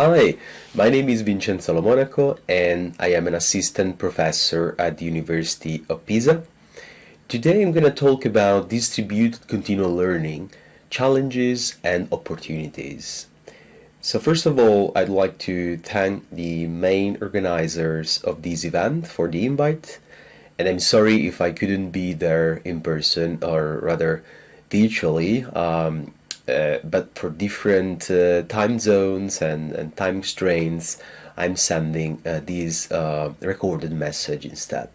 Hi, my name is Vincenzo Lomonaco and I am an assistant professor at the University of Pisa. Today I'm going to talk about distributed continual learning, challenges and opportunities. So first of all, I'd like to thank the main organizers of this event for the invite, and I'm sorry if I couldn't be there in person or rather virtually. But for different time zones and time strains, I'm sending this recorded message instead.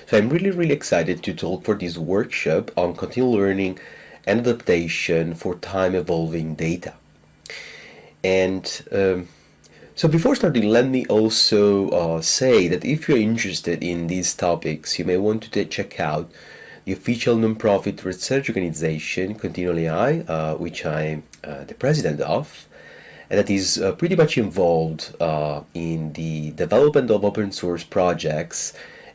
So I'm really excited to talk for this workshop on continual learning and adaptation for time evolving data. And so before starting, let me also say that if you're interested in these topics, you may want to check out the official nonprofit research organization, Continual AI, which I'm the president of, and that is pretty much involved in the development of open source projects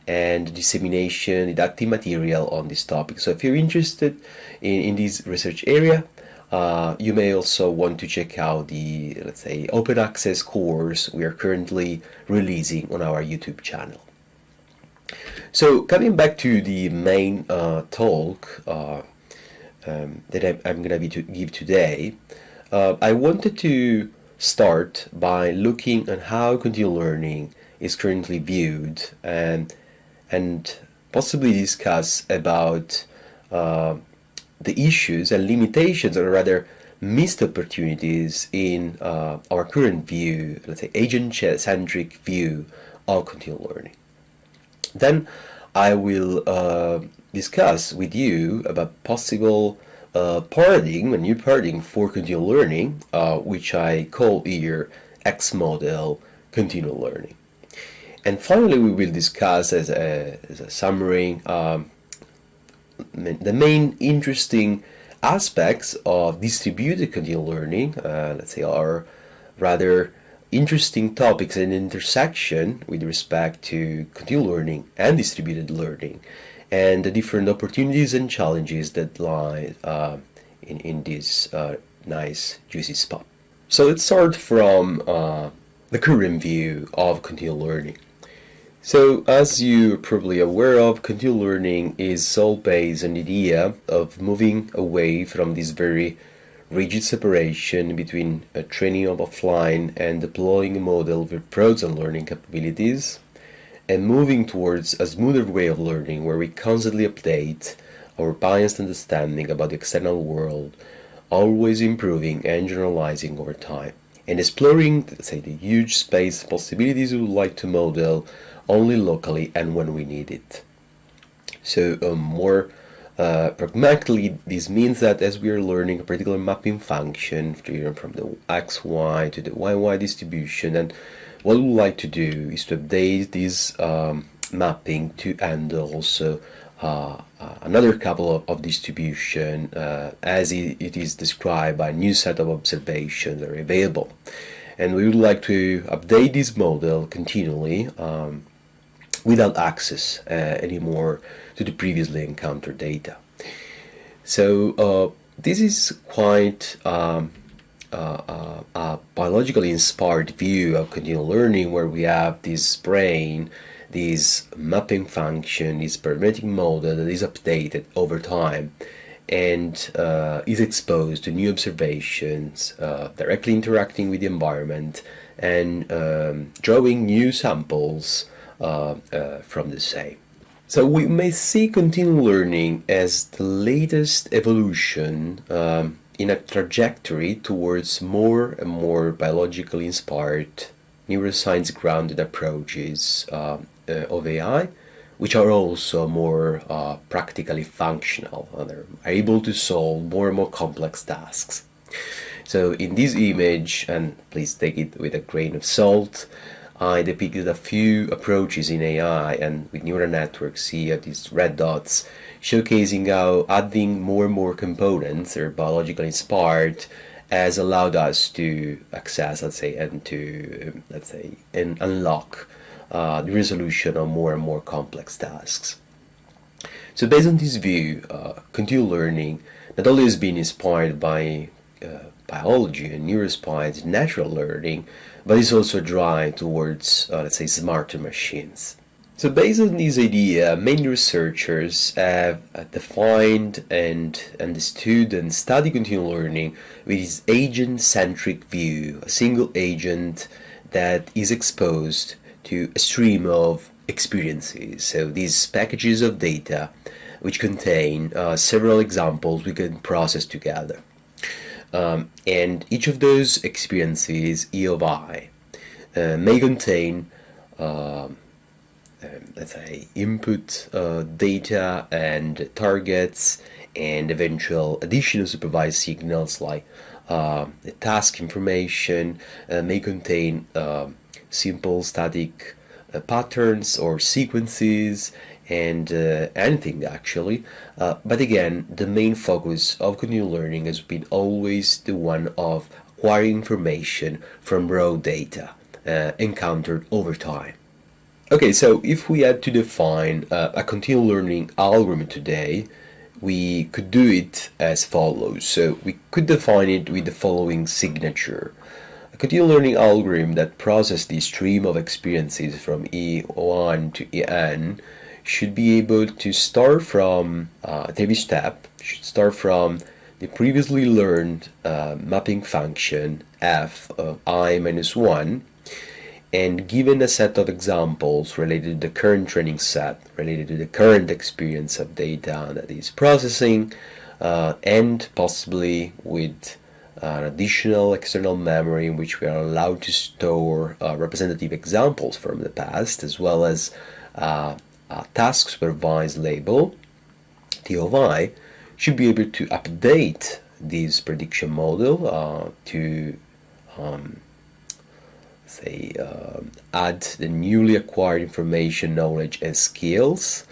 and dissemination didactic material on this topic. So if you're interested in this research area, you may also want to check out the, let's say, open access course we are currently releasing on our YouTube channel. So coming back to the main talk that I'm going to give today, I wanted to start by looking at how continual learning is currently viewed and possibly discuss about the issues and limitations, or rather missed opportunities in our current view, let's say agent-centric view of continual learning. Then I will discuss with you about possible a new paradigm for continual learning, which I call here ExML continual learning. And finally, we will discuss as a summary the main interesting aspects of distributed continual learning, let's say, are rather interesting topics and intersection with respect to continual learning and distributed learning, and the different opportunities and challenges that lie in this nice juicy spot. So let's start from the current view of continual learning. So as you're probably aware of, continual learning is all based on the idea of moving away from this very rigid separation between training of offline and deploying a model with frozen learning capabilities, and moving towards a smoother way of learning where we constantly update our biased understanding about the external world, always improving and generalizing over time, and exploring, let's say, the huge space possibilities we would like to model only locally and when we need it. So more pragmatically, this means that as we are learning a particular mapping function from the XY to the YY distribution, and what we would like to do is to update this mapping to handle also another couple of distribution as it is described by a new set of observations that are available. And we would like to update this model continually without access anymore to the previously encountered data. So this is quite a biologically inspired view of continual learning, where we have this brain, this mapping function, this parametric model that is updated over time and is exposed to new observations, directly interacting with the environment and drawing new samples from the same. So we may see continual learning as the latest evolution in a trajectory towards more and more biologically inspired, neuroscience-grounded approaches of AI, which are also more practically functional. They're able to solve more and more complex tasks. So in this image, and please take it with a grain of salt, I depicted a few approaches in AI and with neural networks here, these red dots, showcasing how adding more and more components that are biologically inspired has allowed us to access, and unlock the resolution of more and more complex tasks. So based on this view, continual learning not only has been inspired by biology and neuroscience, natural learning, but it's also a drive towards, let's say, smarter machines. So based on this idea, many researchers have defined and understood and studied continual learning with this agent-centric view, a single agent that is exposed to a stream of experiences. So these packages of data which contain several examples we can process together. And each of those experiences, E of I, may contain let's say input data and targets and eventual additional supervised signals like the task information, may contain simple static patterns or sequences and anything actually. But again, the main focus of continual learning has been always the one of acquiring information from raw data encountered over time. Okay, so if we had to define a continual learning algorithm today, we could do it as follows. So we could define it with the following signature. A continual learning algorithm that processes the stream of experiences from E1 to En should be able to start from every step, should start from the previously learned mapping function f of I minus 1, and given a set of examples related to the current training set, related to the current experience of data that is processing, and possibly with an additional external memory in which we are allowed to store representative examples from the past, as well as a task supervised label, T of I, should be able to update this prediction model to add the newly acquired information, knowledge, and skills,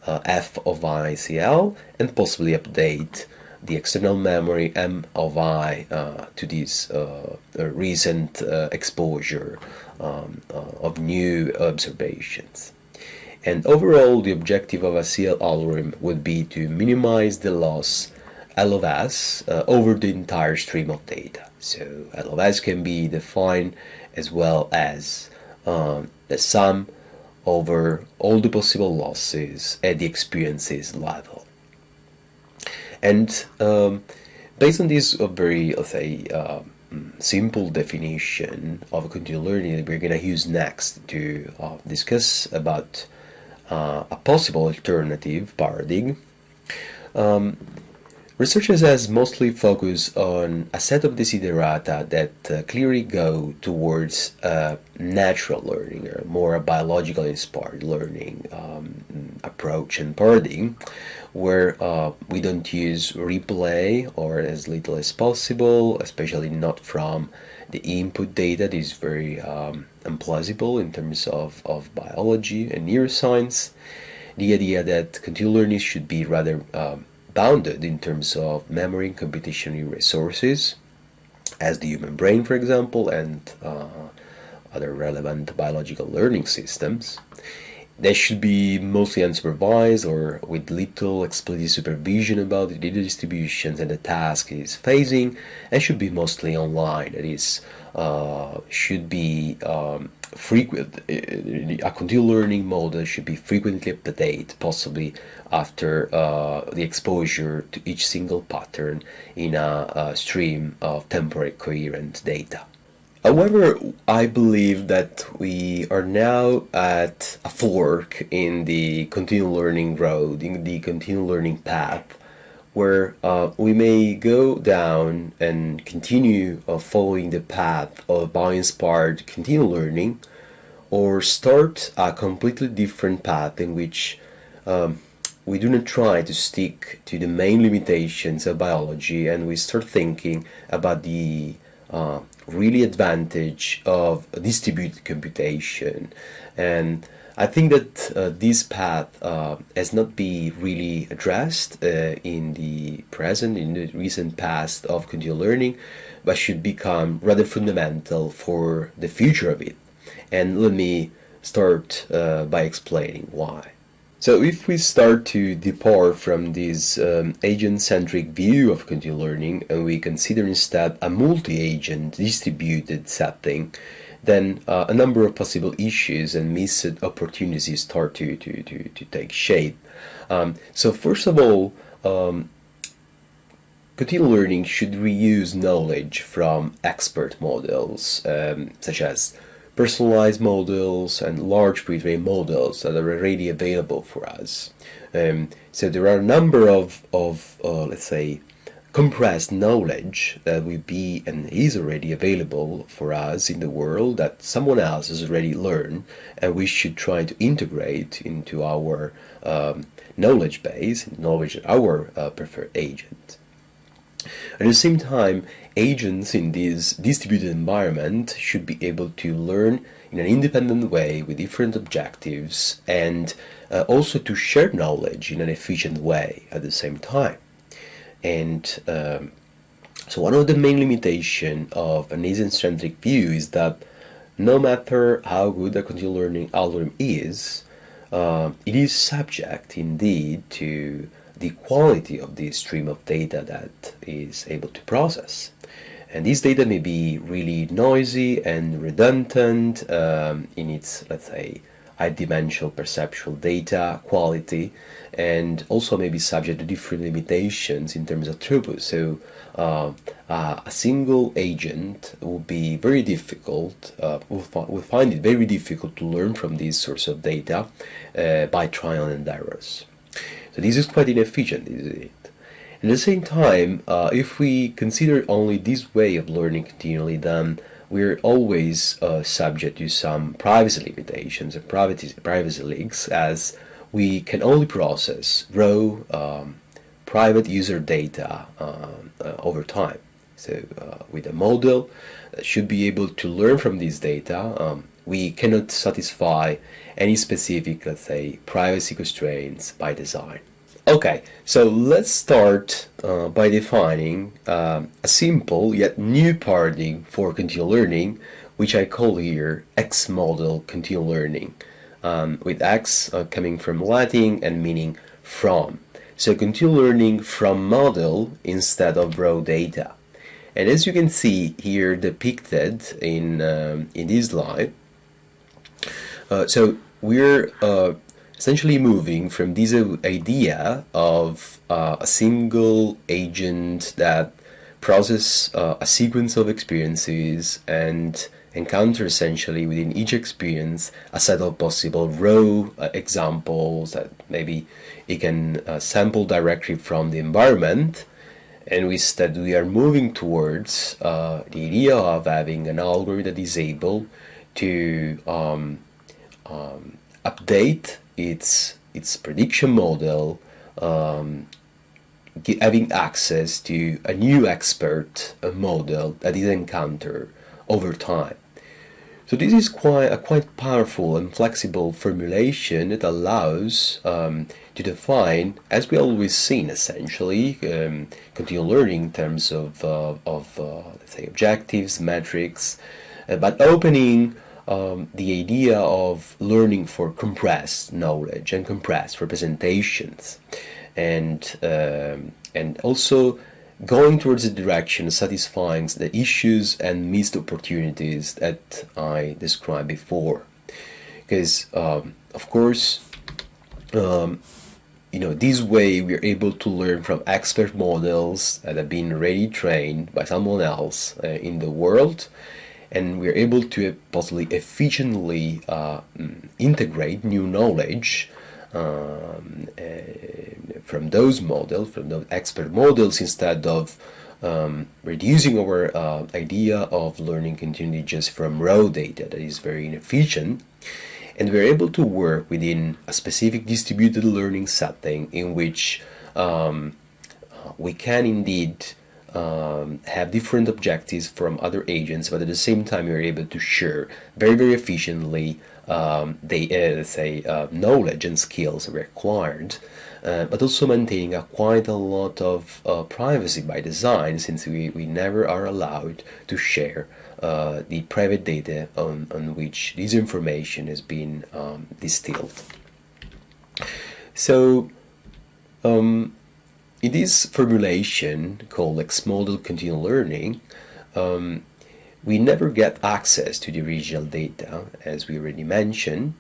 F of ICL, and possibly update the external memory M of I to this recent exposure of new observations. And overall, the objective of a CL algorithm would be to minimize the loss L of S over the entire stream of data. So L of S can be defined as well as the sum over all the possible losses at the experiences level. And based on this very, let's say, simple definition of continual learning that we're going to use next to discuss about a possible alternative paradigm, researchers has mostly focused on a set of desiderata that clearly go towards natural learning, or more a biologically inspired learning approach and paradigm, where we don't use replay or as little as possible, especially not from the input data. This is very implausible in terms of biology and neuroscience. The idea that continual learning should be rather bounded in terms of memory and computational resources, as the human brain, for example, and other relevant biological learning systems. They should be mostly unsupervised or with little explicit supervision about the data distributions and the task it is facing, and should be mostly online. That is, should be frequent. A continual learning model should be frequently updated, possibly after the exposure to each single pattern in a stream of temporary coherent data. However, I believe that we are now at a fork in the continual learning road, in the continual learning path, where we may go down and continue following the path of bio-inspired continual learning, or start a completely different path in which we do not try to stick to the main limitations of biology, and we start thinking about the really advantage of distributed computation. And I think that this path has not been really addressed in the recent past of continual learning, but should become rather fundamental for the future of it. And let me start by explaining why. So if we start to depart from this agent-centric view of continual learning and we consider instead a multi-agent distributed setting, then a number of possible issues and missed opportunities start to take shape. So first of all, continual learning should reuse knowledge from expert models, such as personalized models and large pre-trained models that are already available for us. So there are a number of let's say, compressed knowledge that will be and is already available for us in the world that someone else has already learned, and we should try to integrate into our knowledge base, knowledge of our preferred agent. At the same time, agents in this distributed environment should be able to learn in an independent way with different objectives, and also to share knowledge in an efficient way at the same time. And so one of the main limitations of an agent-centric view is that no matter how good a continual learning algorithm is, it is subject indeed to the quality of the stream of data that is able to process. And this data may be really noisy and redundant in its, let's say, high-dimensional perceptual data quality, and also may be subject to different limitations in terms of throughput. So a single agent will be very difficult, will find it very difficult to learn from this source of data by trial and errors. So this is quite inefficient, isn't it? At the same time, if we consider only this way of learning continually, then we're always subject to some privacy limitations and privacy leaks, as we can only process raw private user data over time. So with a model that should be able to learn from this data, we cannot satisfy any specific, let's say, privacy constraints by design. Okay, so let's start by defining a simple yet new paradigm for continual learning, which I call here X model continual learning, with X coming from Latin and meaning from. So continual learning from model instead of raw data. And as you can see here depicted in this slide, so we're essentially moving from this idea of a single agent that processes a sequence of experiences and encounter essentially within each experience a set of possible raw examples that maybe it can sample directly from the environment. And instead we are moving towards the idea of having an algorithm that is able to update its prediction model, having access to a new expert model that is encountered over time. So this is a quite powerful and flexible formulation that allows to define, as we always seen essentially, continual learning in terms of let's say, objectives, metrics, but opening the idea of learning for compressed knowledge and compressed representations, and also going towards the direction satisfying the issues and missed opportunities that I described before. Because of course, this way we are able to learn from expert models that have been already trained by someone else in the world, and we're able to possibly efficiently integrate new knowledge from those models, from those expert models, instead of reducing our idea of learning continually just from raw data that is very inefficient. And we're able to work within a specific distributed learning setting in which we can indeed have different objectives from other agents, but at the same time you're able to share very, very efficiently let's say, knowledge and skills required, but also maintaining quite a lot of privacy by design, since we never are allowed to share the private data on which this information has been distilled. So in this formulation called ExModel Continual Learning, we never get access to the original data, as we already mentioned,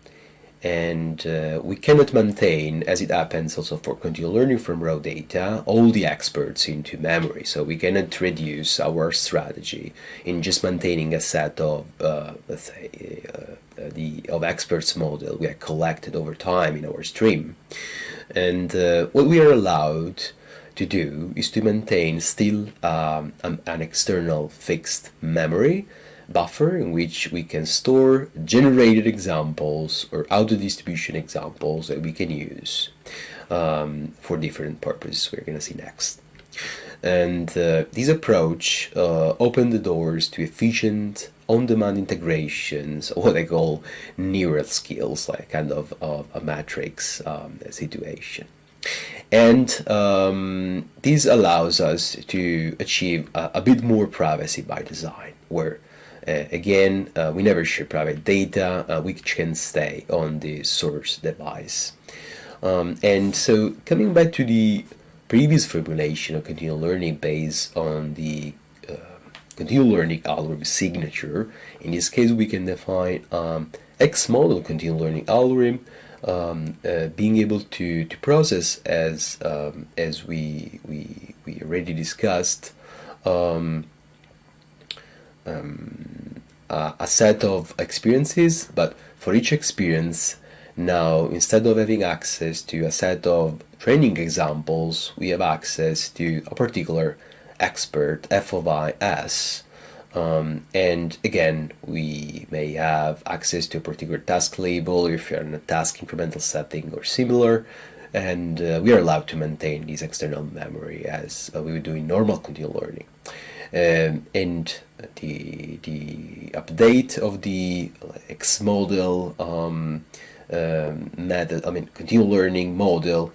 and we cannot maintain, as it happens also for continual learning from raw data, all the experts into memory. So we cannot reduce our strategy in just maintaining a set of, let's say, of experts model we have collected over time in our stream. And what we are allowed to do is to maintain still an external fixed memory buffer in which we can store generated examples or auto-distribution examples that we can use for different purposes we're going to see next. And this approach opened the doors to efficient on-demand integrations, or what I call neural skills, like kind of a matrix situation. And this allows us to achieve a bit more privacy by design, where again, we never share private data, which can stay on the source device. And so coming back to the previous formulation of continual learning based on the continual learning algorithm signature, in this case we can define ExModel continual learning algorithm being able to process as we already discussed a set of experiences, but for each experience now, instead of having access to a set of training examples, we have access to a particular expert f of I s, and again we may have access to a particular task label if you're in a task incremental setting or similar, and we are allowed to maintain this external memory as we would do in normal continual learning. And the update of the ExModel method, continual learning model,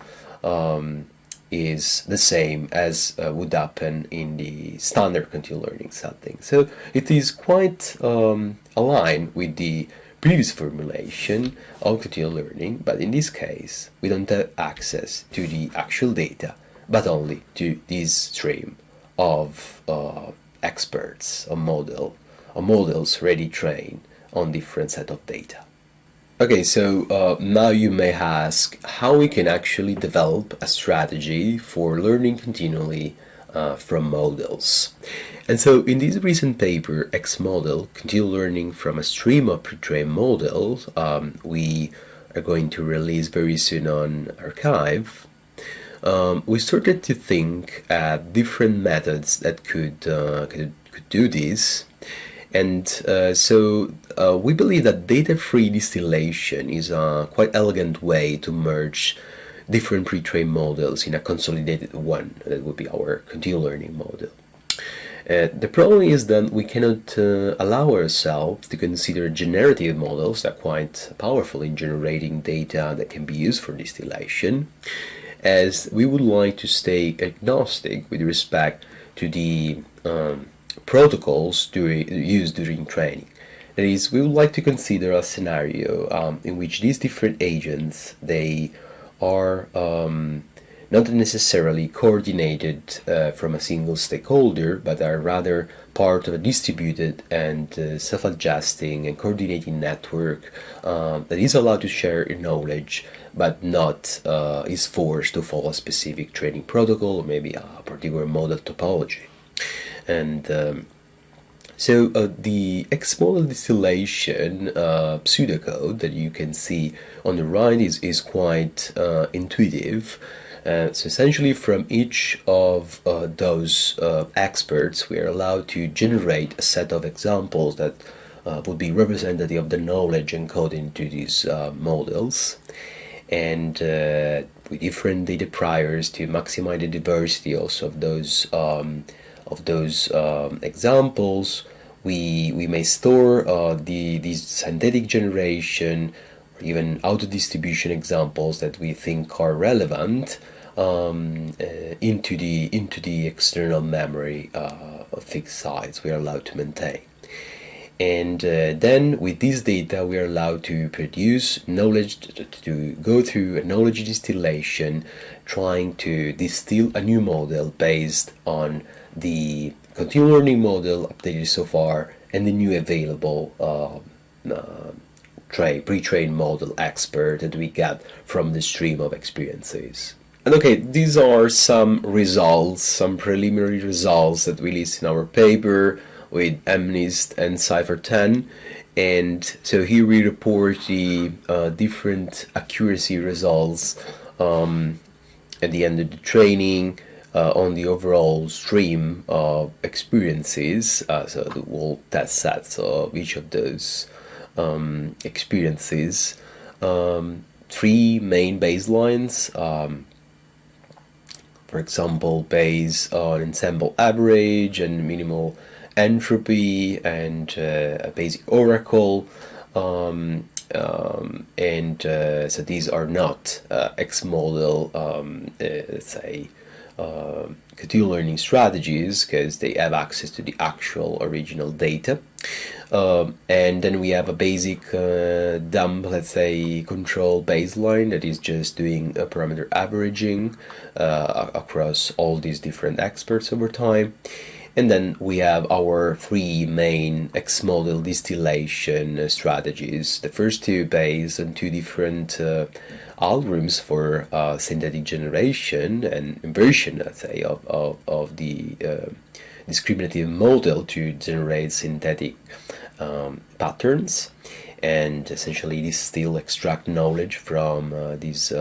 is the same as would happen in the standard continual learning setting. So it is quite aligned with the previous formulation of continual learning, but in this case we don't have access to the actual data, but only to this stream of experts, or models ready trained on different set of data. Okay, so now you may ask how we can actually develop a strategy for learning continually from models. And so in this recent paper, ExModel, Continual Learning from a Stream of Pre-trained Models, we are going to release very soon on Archive. We started to think at different methods that could do this. And so we believe that data-free distillation is a quite elegant way to merge different pre-trained models in a consolidated one. That would be our continual learning model. The problem is that we cannot allow ourselves to consider generative models that are quite powerful in generating data that can be used for distillation, as we would like to stay agnostic with respect to the protocols used during training. That is, we would like to consider a scenario in which these different agents, they are not necessarily coordinated from a single stakeholder, but are rather part of a distributed and self-adjusting and coordinating network that is allowed to share knowledge, but not is forced to follow a specific training protocol or maybe a particular model topology. And so the ExModel distillation pseudocode that you can see on the right is quite intuitive. So essentially from each of those experts, we are allowed to generate a set of examples that would be representative of the knowledge encoded into these models. And with different data priors to maximize the diversity also of those examples, we may store these synthetic generation or even auto-distribution examples that we think are relevant into the external memory of fixed size we are allowed to maintain. And then with this data we are allowed to produce knowledge, to go through a knowledge distillation, trying to distill a new model based on the continual learning model updated so far and the new available pre-trained model expert that we get from the stream of experiences. And okay, these are some results, some preliminary results that we list in our paper with MNIST and Cypher 10. And so here we report the different accuracy results at the end of the training on the overall stream of experiences, so the whole test sets of each of those experiences. Three main baselines, for example, based on ensemble average and minimal entropy and a basic oracle. So these are not X model, let's say, continual learning strategies, because they have access to the actual original data. And then we have a basic dump, let's say, control baseline that is just doing a parameter averaging across all these different experts over time. And then we have our three main X model distillation strategies. The first two based on two different algorithms for synthetic generation and inversion, let's say, of the discriminative model to generate synthetic patterns, and essentially distill, extract knowledge from these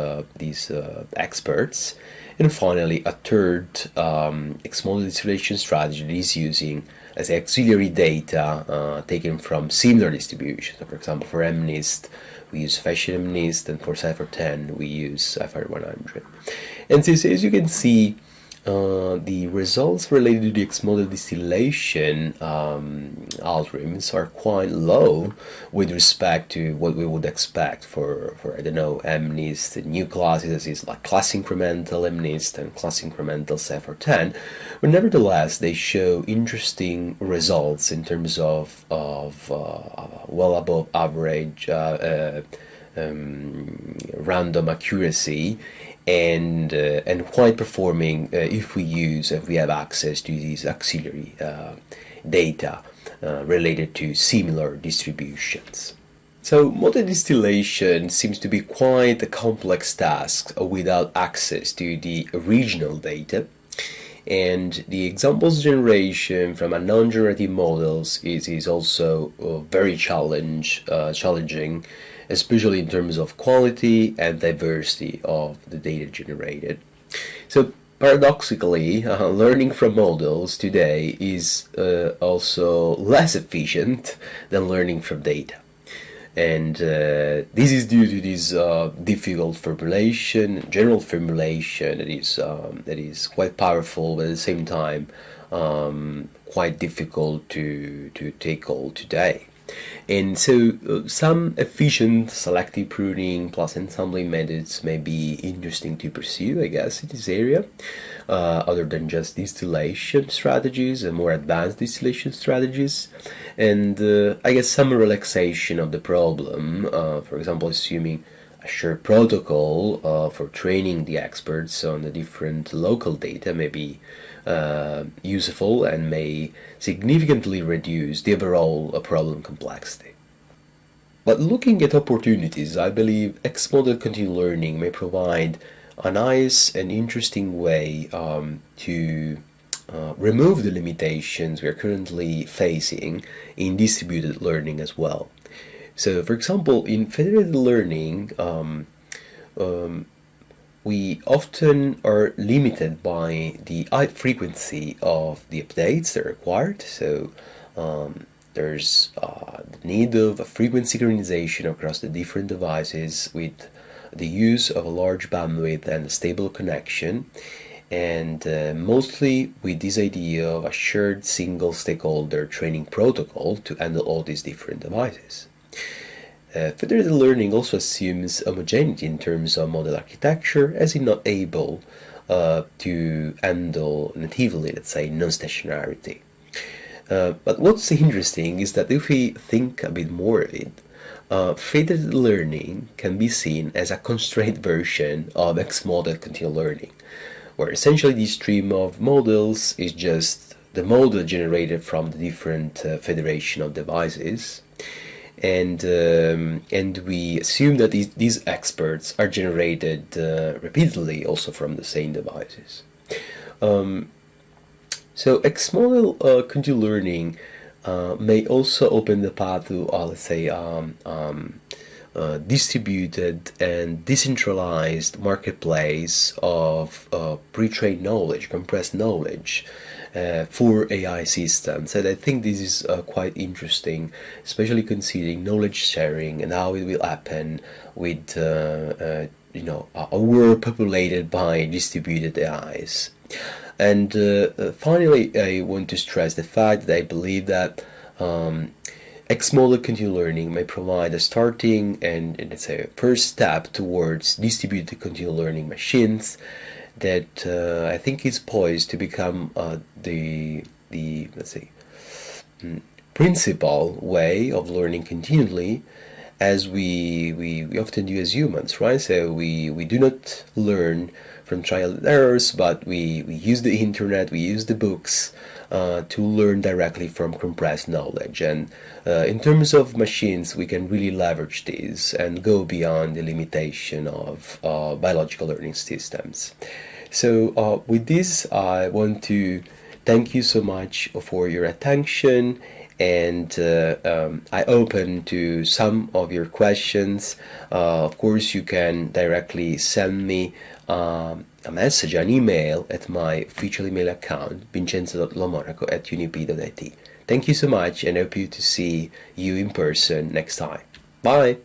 experts. And finally, a third X-model distillation strategy that is using as auxiliary data taken from similar distributions. So for example, for MNIST, we use Fashion MNIST, and for Cypher 10, we use Cypher 100. And so, as you can see, the results related to the X-model distillation algorithms are quite low with respect to what we would expect for I don't know, MNIST, new classes, as is like class incremental MNIST and class incremental Cypher 10, but nevertheless they show interesting results in terms of well above average random accuracy, and quite performing if we have access to these auxiliary data related to similar distributions. So model distillation seems to be quite a complex task without access to the original data, and the examples generation from a non-generative models is also very challenging, especially in terms of quality and diversity of the data generated. So paradoxically, learning from models today is also less efficient than learning from data. And this is due to this difficult formulation, general formulation that is quite powerful, but at the same time quite difficult to tackle today. And so some efficient selective pruning plus ensembling methods may be interesting to pursue, I guess, in this area, other than just distillation strategies and more advanced distillation strategies. And I guess some relaxation of the problem, for example, assuming a shared protocol for training the experts on the different local data may be useful and may significantly reduce the overall problem complexity. But looking at opportunities, I believe X-model continual learning may provide a nice and interesting way to remove the limitations we are currently facing in distributed learning as well. So, for example, in federated learning, we often are limited by the high frequency of the updates that are required. So there's the need of a frequency synchronization across the different devices with the use of a large bandwidth and a stable connection, and mostly with this idea of a shared single stakeholder training protocol to handle all these different devices. Federated learning also assumes homogeneity in terms of model architecture, as it's not able to handle natively, let's say, non-stationarity. But what's interesting is that if we think a bit more of it, federated learning can be seen as a constrained version of X-model continual learning, where essentially the stream of models is just the model generated from the different federation of devices, and we assume that these experts are generated repeatedly also from the same devices. So X-model continual learning may also open the path to, let's say, distributed and decentralized marketplace of pre-trained knowledge, compressed knowledge for AI systems. And I think this is quite interesting, especially considering knowledge sharing and how it will happen with a world populated by distributed AIs. And finally, I want to stress the fact that I believe that X-model continual learning may provide a starting and let's say a first step towards distributed continual learning machines that I think is poised to become the let's say principal way of learning continually, as we often do as humans, right? So we do not learn from trial and errors, but we use the internet, we use the books to learn directly from compressed knowledge. And in terms of machines, we can really leverage these and go beyond the limitation of biological learning systems. So with this, I want to thank you so much for your attention, and I open to some of your questions. Of course, you can directly send me a message, an email at my official email account, vincenzo.lomonaco@unip.it. Thank you so much, and I hope to see you in person next time. Bye!